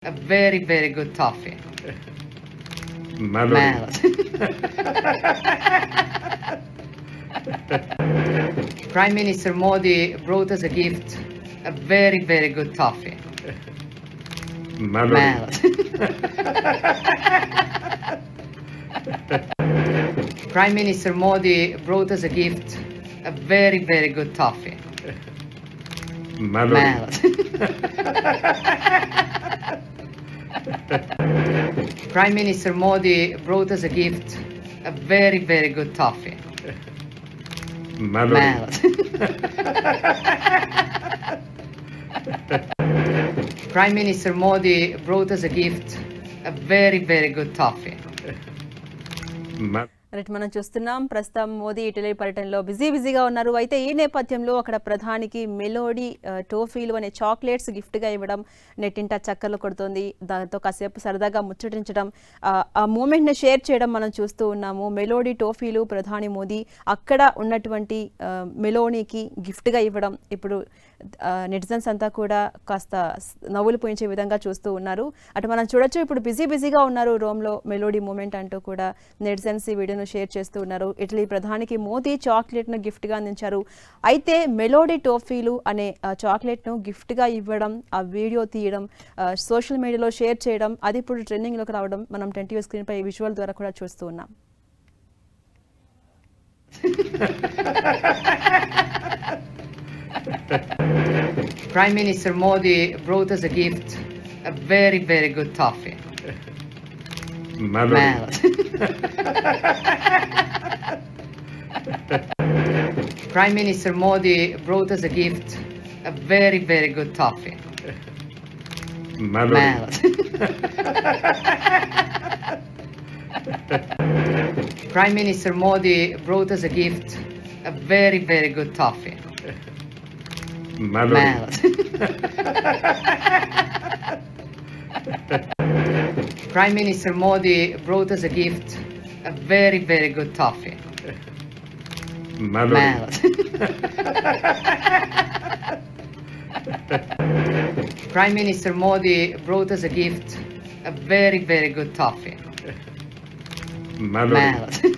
A very, very good toffee. Melody. Prime Minister Modi brought us a gift, a very, very good toffee. Melody. Prime Minister Modi brought us a gift, a very, very good toffee. Melody. Prime Minister Modi brought us a gift, a very, very good toffee. Melody. Prime Minister Modi brought us a gift, a very, very good toffee. Right, మనం చూస్తున్నాం ప్రస్తుతం Modi Italy పర్యటనలో బిజీగా ఉన్నారు. అయితే ఈ నేపథ్యంలో అక్కడ ప్రధానికి మెలోడీ టోఫీలు అనే చాక్లెట్స్ గిఫ్ట్గా ఇవ్వడం నెట్టింట చక్కర్లు కొడుతోంది. దాంతో కాసేపు సరదాగా ముచ్చటించడం, ఆ మూమెంట్ని షేర్ చేయడం మనం చూస్తూ ఉన్నాము. మెలోడీ టోఫీలు ప్రధాని మోదీ అక్కడ ఉన్నటువంటి మెలోడీకి గిఫ్ట్గా ఇవ్వడం ఇప్పుడు నెటిజన్స్ అంతా కూడా కాస్త నవ్వులు పోయించే విధంగా చూస్తూ ఉన్నారు. అటు మనం చూడొచ్చు, ఇప్పుడు బిజీగా ఉన్నారు రోమ్లో మెలోడీ మూమెంట్ అంటూ కూడా నెటిజన్స్ ఈ వీడియోను షేర్ చేస్తూ ఉన్నారు. ఇటలీ ప్రధానికి మోదీ చాక్లెట్ను గిఫ్ట్గా అందించారు. అయితే మెలోడీ టోఫీలు అనే చాక్లెట్ను గిఫ్ట్గా ఇవ్వడం, ఆ వీడియో తీయడం, సోషల్ మీడియాలో షేర్ చేయడం, అది ఇప్పుడు ట్రెండింగ్లోకి రావడం మనం 10 స్క్రీన్పై విజువల్ ద్వారా కూడా చూస్తూ ఉన్నాం. Prime Minister Modi brought us a gift, a very, very good toffee. Melody. Prime Minister Modi brought us a gift, a very, very good toffee. Melody. Prime Minister Modi brought us a gift, a very, very good toffee. Melody. Prime Minister Modi brought us a gift, a very, very good toffee. Melody. Prime Minister Modi brought us a gift, a very, very good toffee. Melody.